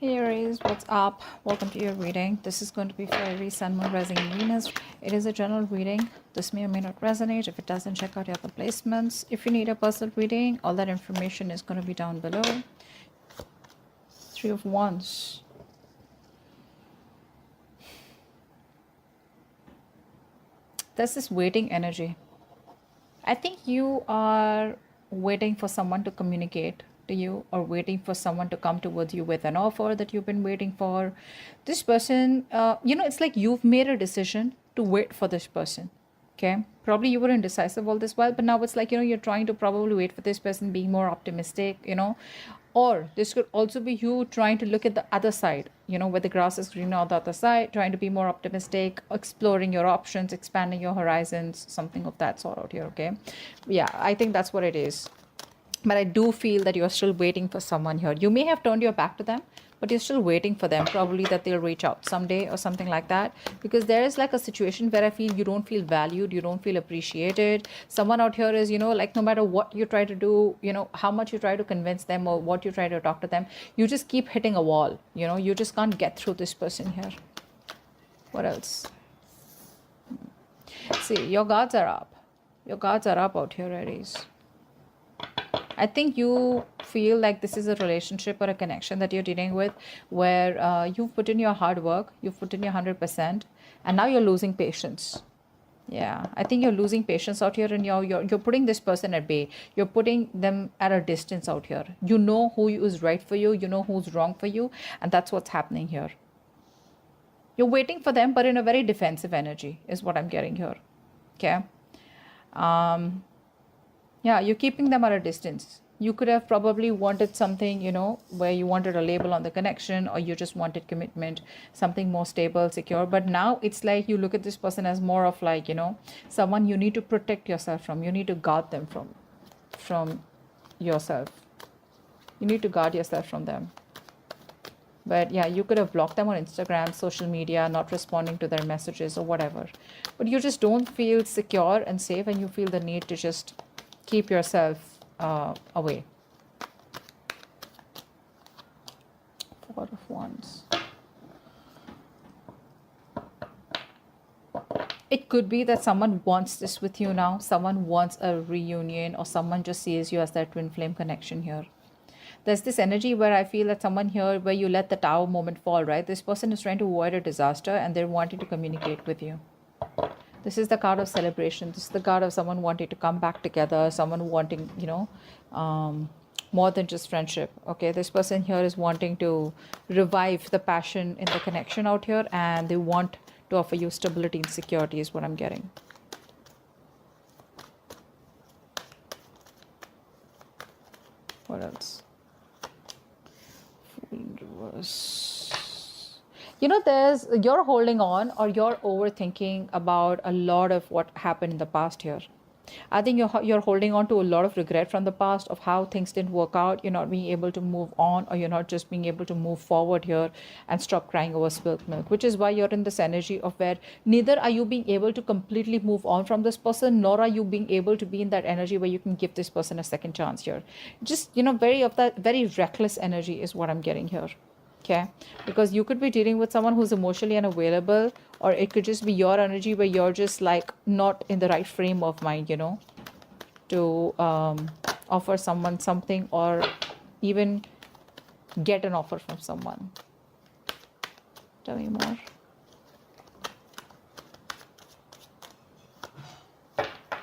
Hey Aries, what's up? Welcome to your reading. This is going to be for Aries, Sun, Moon, Rising, and Venus. It is a general reading. This may or may not resonate. If it doesn't, check out your other placements. If you need a personal reading, all that information is going to be down below. Three of Wands. There's this waiting energy. I think you are waiting for someone to communicate to you or waiting for someone to come towards you with an offer that you've been waiting for. This person, it's like you've made a decision to wait for this person. Okay. Probably you were indecisive all this while, but now it's like, you're trying to probably wait for this person, being more optimistic, or this could also be you trying to look at the other side, where the grass is greener on the other side, trying to be more optimistic, exploring your options, expanding your horizons, something of that sort out here. Okay. Yeah, I think that's what it is. But I do feel that you're still waiting for someone here. You may have turned your back to them, but you're still waiting for them, probably that they'll reach out someday or something like that. Because there is like a situation where I feel you don't feel valued, you don't feel appreciated. Someone out here is, like no matter what you try to do, how much you try to convince them or what you try to talk to them, you just keep hitting a wall. You just can't get through this person here. What else? See, your guards are up. Your guards are up out here, Aries. I think you feel like this is a relationship or a connection that you're dealing with where you've put in your hard work, you've put in your 100%, and now you're losing patience. Yeah, I think you're losing patience out here, and you're putting this person at bay. You're putting them at a distance out here. You know who is right for you, you know who's wrong for you, and that's what's happening here. You're waiting for them, but in a very defensive energy is what I'm getting here. Okay. Yeah, you're keeping them at a distance. You could have probably wanted something, where you wanted a label on the connection or you just wanted commitment, something more stable, secure. But now it's like you look at this person as more of like, someone you need to protect yourself from. You need to guard them from yourself. You need to guard yourself from them. But yeah, you could have blocked them on Instagram, social media, not responding to their messages or whatever. But you just don't feel secure and safe, and you feel the need to just keep yourself away. Four of Wands. It could be that someone wants this with you now. Someone wants a reunion, or someone just sees you as their twin flame connection here. There's this energy where I feel that someone here, where you let the tower moment fall, right? This person is trying to avoid a disaster and they're wanting to communicate with you. This is the card of celebration. This is the card of someone wanting to come back together, someone wanting, more than just friendship. Okay, this person here is wanting to revive the passion in the connection out here, and they want to offer you stability and security is what I'm getting. What else? You're holding on, or you're overthinking about a lot of what happened in the past here. I think you're holding on to a lot of regret from the past of how things didn't work out. You're not being able to move on, or you're not just being able to move forward here and stop crying over spilled milk, which is why you're in this energy of where neither are you being able to completely move on from this person, nor are you being able to be in that energy where you can give this person a second chance here. Just, very reckless energy is what I'm getting here. Okay, because you could be dealing with someone who's emotionally unavailable, or it could just be your energy where you're just like not in the right frame of mind, to offer someone something, or even get an offer from someone. Tell me more.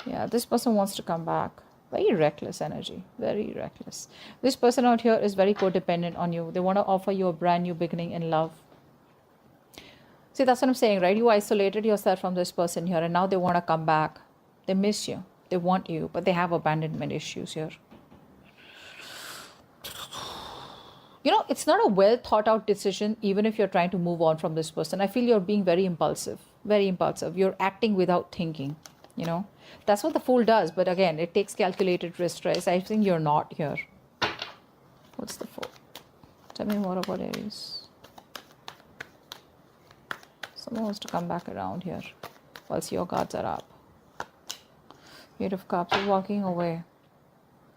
Yeah, this person wants to come back. Very reckless energy, very reckless. This person out here is very codependent on you. They want to offer you a brand new beginning in love. See, that's what I'm saying, right? You isolated yourself from this person here, and now they want to come back. They miss you, they want you, but they have abandonment issues here. It's not a well thought out decision, even if you're trying to move on from this person. I feel you're being very impulsive, very impulsive. You're acting without thinking. That's what the Fool does, but again, it takes calculated risk, right? I think you're not here. What's the Fool? Tell me more about Aries. Someone wants to come back around here whilst your guards are up. Eight of Cups, you're walking away.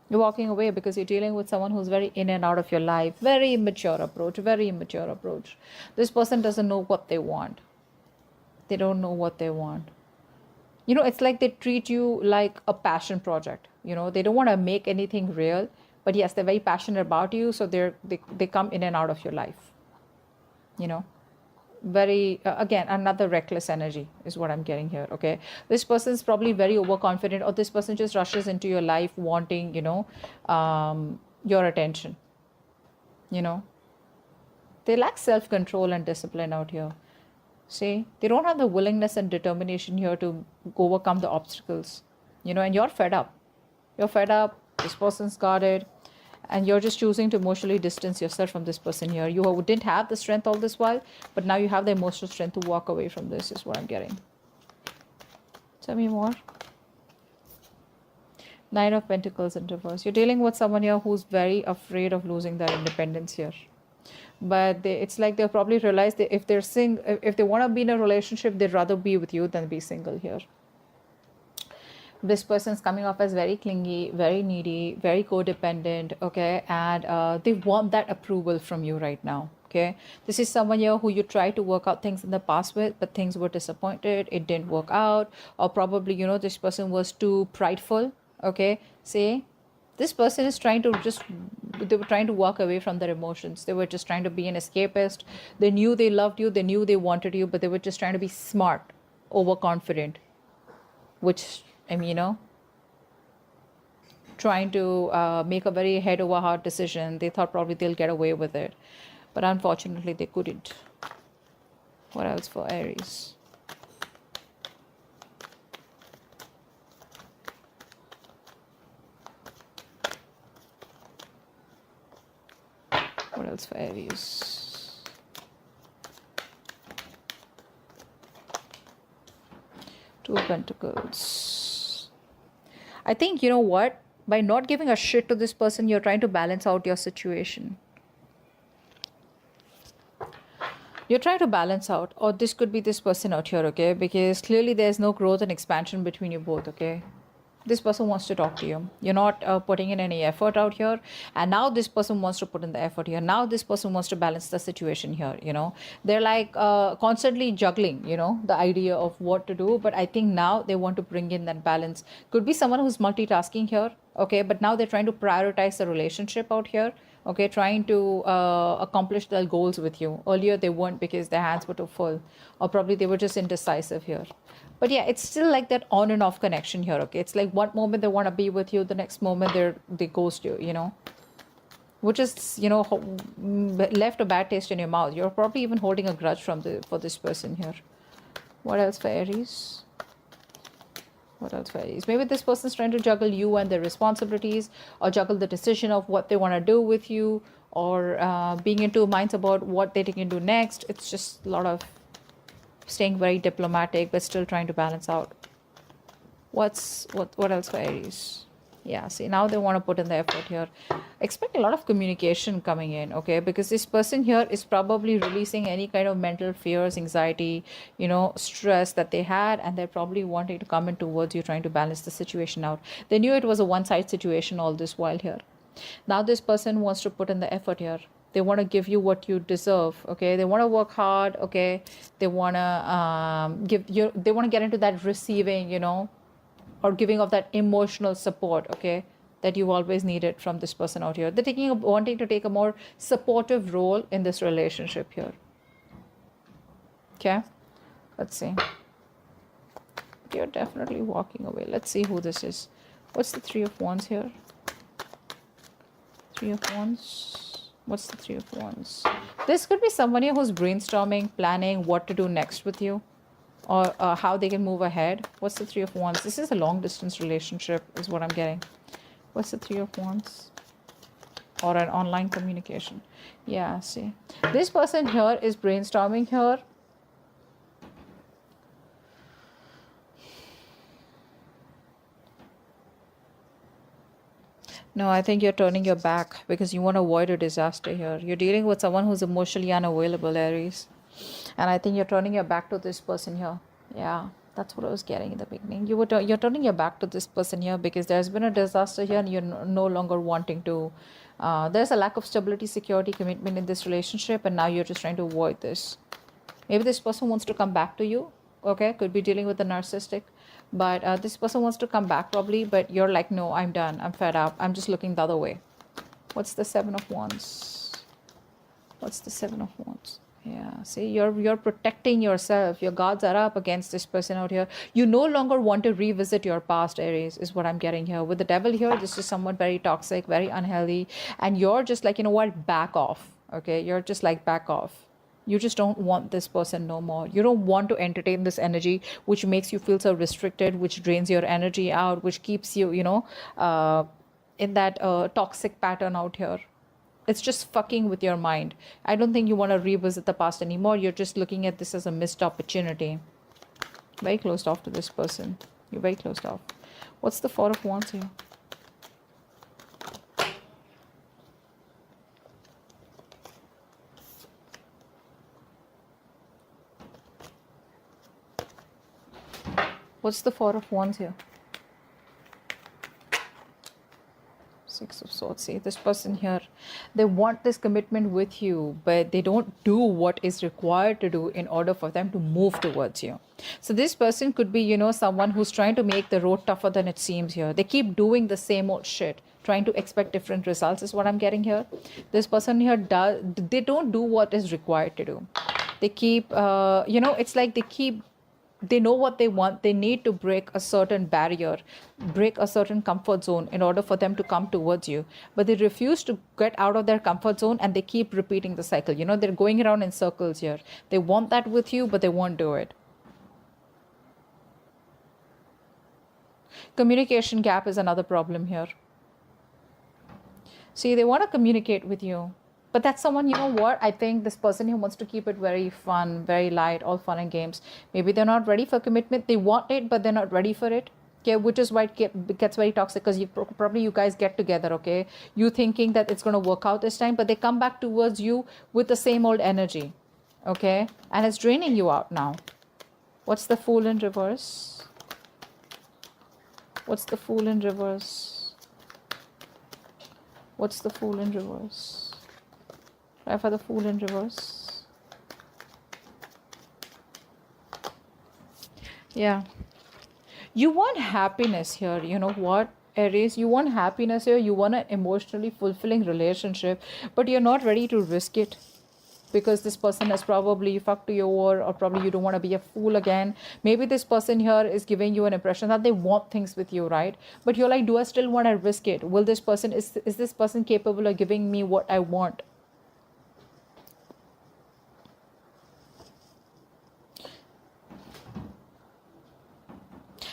You're walking away because you're dealing with someone who's very in and out of your life. Very immature approach, very immature approach. This person doesn't know what they want. They don't know what they want. It's like they treat you like a passion project. They don't want to make anything real, but yes, they're very passionate about you, so they come in and out of your life. You know, very again, another reckless energy is what I'm getting here. Okay, this person is probably very overconfident, or this person just rushes into your life wanting, your attention. You know, they lack self-control and discipline out here. See, they don't have the willingness and determination here to overcome the obstacles, and you're fed up. You're fed up, this person's guarded, and you're just choosing to emotionally distance yourself from this person here. You didn't have the strength all this while, but now you have the emotional strength to walk away from this, is what I'm getting. Tell me more. Nine of Pentacles in reverse. You're dealing with someone here who's very afraid of losing their independence here. But it's like they'll probably realize that if they want to be in a relationship, they'd rather be with you than be single here. This person's coming off as very clingy, very needy, very codependent, okay, and they want that approval from you right now. Okay, this is someone here who you tried to work out things in the past with, but things were disappointed, it didn't work out, or probably this person was too prideful. Okay, say this person is they were trying to walk away from their emotions. They were just trying to be an escapist. They knew they loved you, they knew they wanted you, but they were just trying to be smart, overconfident, which trying to make a very head over heart decision. They thought probably they'll get away with it, but unfortunately they couldn't. What else for Aries? What else for Aries? Two of Pentacles. I think, what? By not giving a shit to this person, you're trying to balance out your situation. You're trying to balance out, or this could be this person out here, okay? Because clearly there's no growth and expansion between you both, okay? This person wants to talk to you. You're not putting in any effort out here, and now this person wants to put in the effort here. Now this person wants to balance the situation here. They're like constantly juggling the idea of what to do, but I think now they want to bring in that balance. Could be someone who's multitasking here, okay, but now they're trying to prioritize the relationship out here, okay, trying to accomplish their goals with you. Earlier they weren't because their hands were too full, or probably they were just indecisive here. But yeah, it's still like that on and off connection here, okay? It's like one moment they want to be with you, the next moment they ghost you, which is, left a bad taste in your mouth. You're probably even holding a grudge for this person here. What else for Aries? What else for Aries? Maybe this person's trying to juggle you and their responsibilities, or juggle the decision of what they want to do with you, or being into minds about what they can do next. It's just a lot of staying very diplomatic, but still trying to balance out. What else for Aries? Yeah, see, now they want to put in the effort here. Expect a lot of communication coming in, okay? Because this person here is probably releasing any kind of mental fears, anxiety, stress that they had, and they're probably wanting to come in towards you, trying to balance the situation out. They knew it was a one-side situation all this while here. Now this person wants to put in the effort here. They want to give you what you deserve, okay? They want to work hard, okay? They want to they want to get into that receiving, or giving of that emotional support, okay, that you've always needed from this person out here. They're wanting to take a more supportive role in this relationship here. Okay, let's see. You're definitely walking away. Let's see who this is. What's the Three of Wands here? Three of Wands. What's the Three of Wands? This could be somebody who's brainstorming, planning what to do next with you, or how they can move ahead. What's the Three of Wands? This is a long distance relationship is what I'm getting. What's the Three of Wands? Or an online communication. Yeah, see. This person here is brainstorming here. No, I think you're turning your back because you want to avoid a disaster here. You're dealing with someone who's emotionally unavailable, Aries. And I think you're turning your back to this person here. Yeah, That's what I was getting in the beginning. You're turning your back to this person here because there's been a disaster here, and you're no longer wanting to. There's a lack of stability, security, commitment in this relationship, and now you're just trying to avoid this. Maybe this person wants to come back to you. Okay, could be dealing with a narcissistic, but this person wants to come back probably. But you're like, no, I'm done. I'm fed up. I'm just looking the other way. What's the Seven of Wands? What's the Seven of Wands? Yeah, see, you're protecting yourself. Your guards are up against this person out here. You no longer want to revisit your past, Aries, is what I'm getting here. With the devil here, this is someone very toxic, very unhealthy, and you're just like, you know what, back off. Okay, you're just like, back off. You just don't want this person no more. You don't want to entertain this energy, which makes you feel so restricted, which drains your energy out, which keeps you, in that toxic pattern out here. It's just fucking with your mind. I don't think you want to revisit the past anymore. You're just looking at this as a missed opportunity. Very closed off to this person. You're very closed off. What's the Four of Wands here? What's the Four of Wands here? Six of Swords. See, this person here, they want this commitment with you, but they don't do what is required to do in order for them to move towards you. So this person could be, someone who's trying to make the road tougher than it seems here. They keep doing the same old shit, trying to expect different results is what I'm getting here. This person here they don't do what is required to do. They keep, it's like they know what they want. They need to break a certain barrier, break a certain comfort zone in order for them to come towards you. But they refuse to get out of their comfort zone, and they keep repeating the cycle. They're going around in circles here. They want that with you, but they won't do it. Communication gap is another problem here. See, they want to communicate with you. But that's someone, I think this person who wants to keep it very fun, very light, all fun and games. Maybe they're not ready for commitment. They want it, but they're not ready for it. Okay, which is why it gets very toxic, because probably you guys get together, okay? You thinking that it's going to work out this time, but they come back towards you with the same old energy, okay? And it's draining you out now. What's the Fool in reverse? What's the Fool in reverse? What's the Fool in reverse? Try for the Fool in reverse. Yeah. You want happiness here. You know what, Aries? You want happiness here. You want an emotionally fulfilling relationship, but you're not ready to risk it. Because this person has probably fucked you over, or probably you don't want to be a fool again. Maybe this person here is giving you an impression that they want things with you, right? But you're like, do I still want to risk it? Will this person, is this person capable of giving me what I want?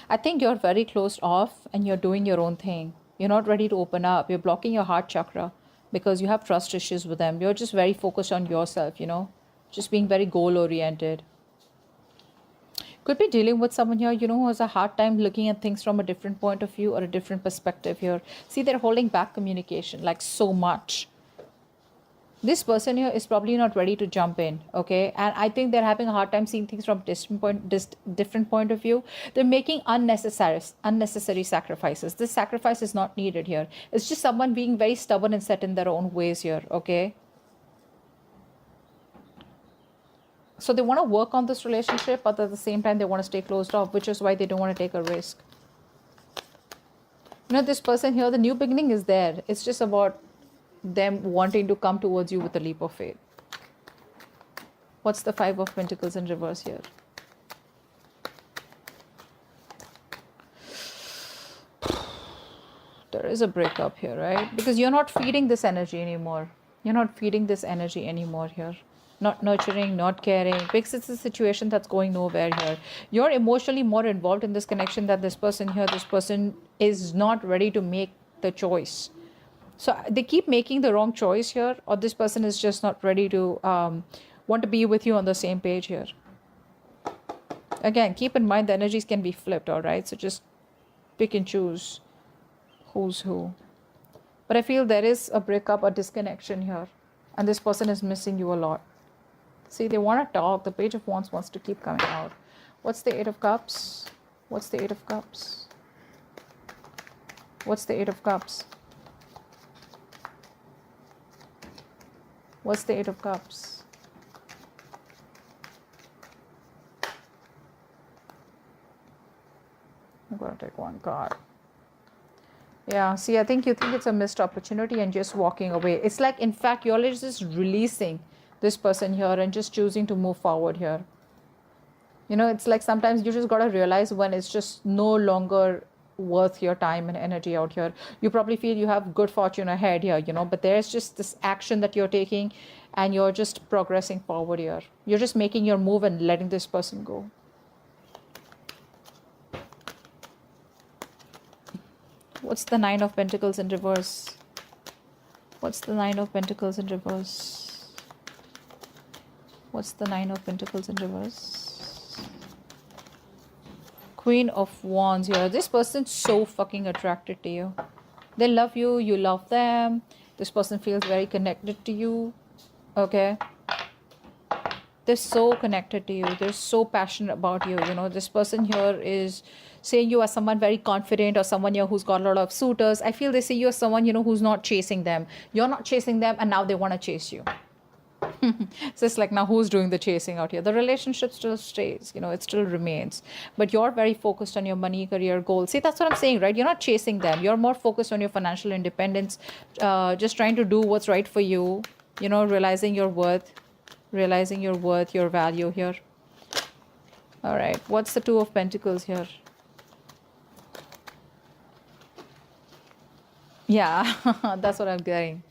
I think you're very closed off and you're doing your own thing. You're not ready to open up. You're blocking your heart chakra because you have trust issues with them. You're just very focused on yourself, just being very goal oriented. Could be dealing with someone here, who has a hard time looking at things from a different point of view or a different perspective here. See, they're holding back communication like so much. This person here is probably not ready to jump in, okay? And I think they're having a hard time seeing things from different point of view. They're making unnecessary sacrifices. This sacrifice is not needed here. It's just someone being very stubborn and set in their own ways here, okay? So they want to work on this relationship, but at the same time, they want to stay closed off, which is why they don't want to take a risk. This person here, the new beginning is there. It's just about them wanting to come towards you with a leap of faith. What's the Five of Pentacles in reverse here? There is a breakup here, right? Because you're not feeding this energy anymore. You're not feeding this energy anymore here. Not nurturing, not caring, because it's a situation that's going nowhere here. You're emotionally more involved in this connection than this person here. This person is not ready to make the choice. So they keep making the wrong choice here, or this person is just not ready to want to be with you on the same page here. Again, keep in mind the energies can be flipped, all right? So just pick and choose who's who. But I feel there is a breakup, a disconnection here, and this person is missing you a lot. See, they want to talk. The Page of Wands wants to keep coming out. What's the Eight of Cups? What's the Eight of Cups? What's the Eight of Cups? What's the Eight of Cups? I'm going to take one card. Yeah, see, I think you think it's a missed opportunity and just walking away. It's like, in fact, you're just releasing this person here and just choosing to move forward here. You know, it's like sometimes you just got to realize when it's just no longer worth your time and energy out here. You probably feel you have good fortune ahead here, you know, but there's just this action that you're taking and you're just progressing forward here. You're just making your move and letting this person go. What's the Nine of Pentacles in reverse? What's the Nine of Pentacles in reverse? What's the Nine of Pentacles in reverse? Queen of Wands here. This person's so fucking attracted to you. They love you. You love them. This person feels very connected to you. Okay. They're so connected to you. They're so passionate about you. You know, this person here is seeing you as someone very confident or someone here who's got a lot of suitors. I feel they see you as someone, you know, who's not chasing them. You're not chasing them and now they want to chase you. So it's like, now who's doing the chasing out here? The relationship still stays, you know, it still remains. But you're very focused on your money, career goals. See, that's what I'm saying, right? You're not chasing them. You're more focused on your financial independence, just trying to do what's right for you, you know, realizing your worth, your value here. All right. What's the Two of Pentacles here? Yeah, that's what I'm getting.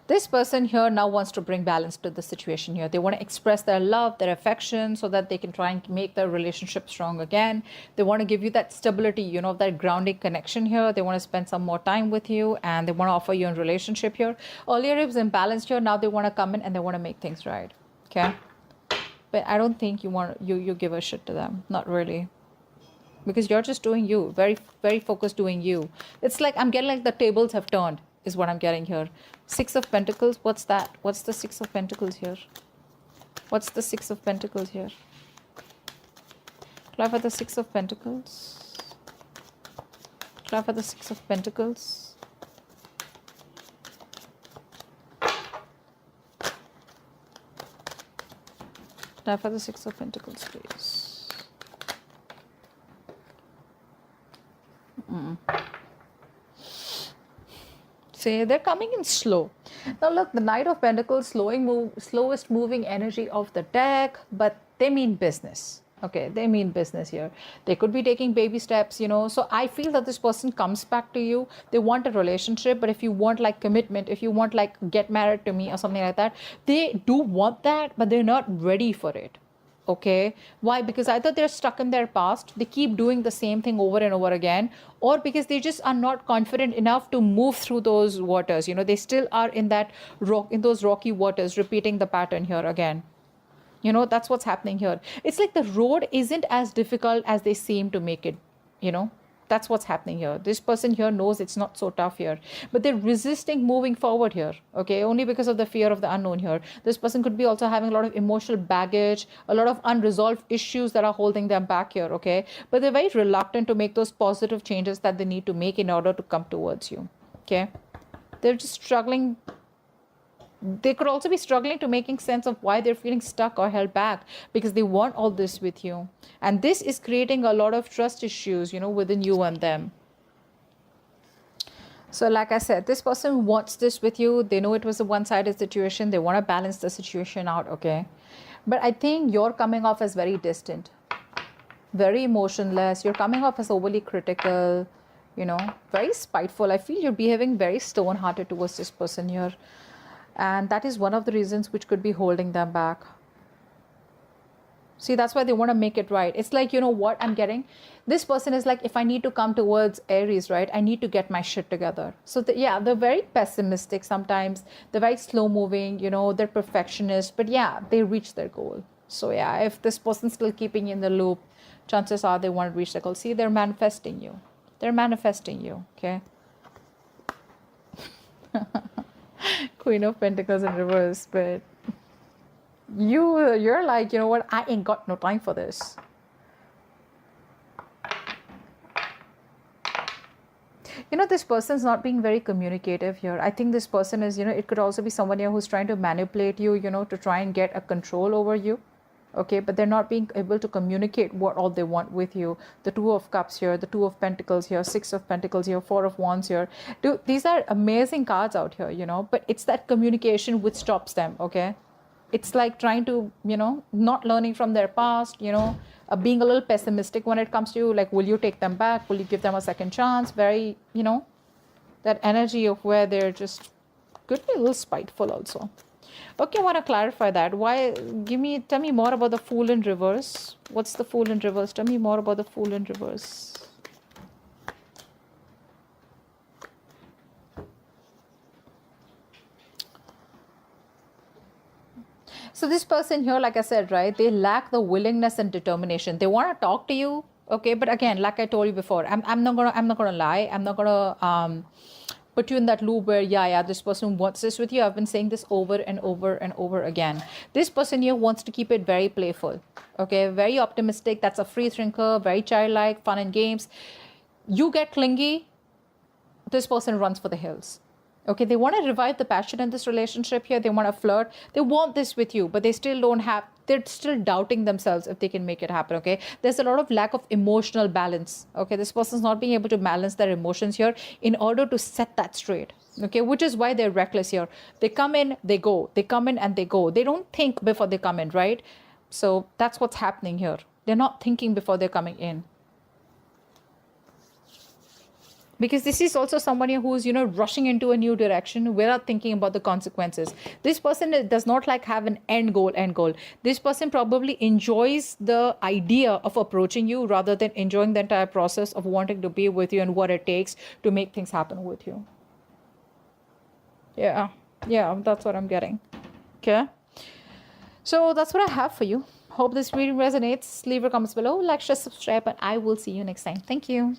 This person here now wants to bring balance to the situation here. They want to express their love, their affection, so that they can try and make their relationship strong again. They want to give you that stability, you know, that grounding connection here. They want to spend some more time with you and they want to offer you a relationship here. Earlier it was imbalanced here. Now they want to come in and they want to make things right. Okay. But I don't think you give a shit to them. Not really. Because you're just doing you. Very, very focused doing you. It's like, I'm getting like the tables have turned. Is what I'm getting here. Six of Pentacles. What's that? What's the Six of Pentacles here? What's the Six of Pentacles here? Clarify the Six of Pentacles. Clarify the Six of Pentacles. Clarify the Six of Pentacles, please. They're coming in slow. Now look, the Knight of Pentacles, slowest moving energy of the deck, but they mean business. Okay, they mean business here. They could be taking baby steps, you know. So I feel that this person comes back to you. They want a relationship, but if you want like commitment, if you want like get married to me or something like that, they do want that, but they're not ready for it. Okay, why? Because either they're stuck in their past, they keep doing the same thing over and over again, or because they just are not confident enough to move through those waters. You know, they still are in that those rocky waters, repeating the pattern here again. You know, that's what's happening here. It's like the road isn't as difficult as they seem to make it, you know. That's what's happening here. This person here knows it's not so tough here, but they're resisting moving forward here, okay, only because of the fear of the unknown here. This person could be also having a lot of emotional baggage, a lot of unresolved issues that are holding them back here, okay, but they're very reluctant to make those positive changes that they need to make in order to come towards you, okay. They're just struggling. They could also be struggling to making sense of why they're feeling stuck or held back, because they want all this with you. And this is creating a lot of trust issues, you know, within you and them. So like I said, this person wants this with you. They know it was a one-sided situation. They want to balance the situation out, okay? But I think you're coming off as very distant, very emotionless. You're coming off as overly critical, you know, very spiteful. I feel you're behaving very stone-hearted towards this person here. And that is one of the reasons which could be holding them back. See, that's why they want to make it right. It's like, you know what I'm getting? This person is like, if I need to come towards Aries, right, I need to get my shit together. So, yeah, they're very pessimistic sometimes. They're very slow moving, you know, they're perfectionists. But yeah, they reach their goal. So yeah, if this person's still keeping you in the loop, chances are they want to reach their goal. See, they're manifesting you. They're manifesting you, okay? Queen of Pentacles in reverse, but You're like, you know what, I ain't got no time for this. You know, this person's not being very communicative here. I think this person is, you know, it could also be someone here who's trying to manipulate you, you know, to try and get a control over you. Okay, but they're not being able to communicate what all they want with you. The Two of Cups here, the Two of Pentacles here, Six of Pentacles here, Four of Wands here. Dude, these are amazing cards out here, you know, but it's that communication which stops them. Okay, it's like trying to, you know, not learning from their past, you know, being a little pessimistic when it comes to you, like, will you take them back, will you give them a second chance? Very, you know, that energy of where they're just, could be a little spiteful also. Okay, I want to clarify that. Why? Tell me more about the Fool in reverse. What's the Fool in reverse? Tell me more about the Fool in reverse. So this person here, like I said, right, they lack the willingness and determination. They want to talk to you, okay, but again, like I told you before, I'm not gonna lie. I'm not gonna put you in that loop where yeah, this person wants this with you. I've been saying this over and over and over again. This person here wants to keep it very playful, okay, very optimistic. That's a free thinker, very childlike, fun and games. You get clingy, this person runs for the hills. Okay, they want to revive the passion in this relationship here. They want to flirt. They want this with you, but they still don't have, they're still doubting themselves if they can make it happen. Okay, there's a lot of lack of emotional balance. Okay, this person's not being able to balance their emotions here in order to set that straight. Okay, which is why they're reckless here. They come in, they go. They come in and they go. They don't think before they come in, right? So that's what's happening here. They're not thinking before they're coming in. Because this is also somebody who's, you know, rushing into a new direction without thinking about the consequences. This person does not like have an end goal. This person probably enjoys the idea of approaching you rather than enjoying the entire process of wanting to be with you and what it takes to make things happen with you. Yeah, that's what I'm getting. Okay, so that's what I have for you. Hope this video resonates. Leave your comments below, like, share, subscribe, and I will see you next time. Thank you.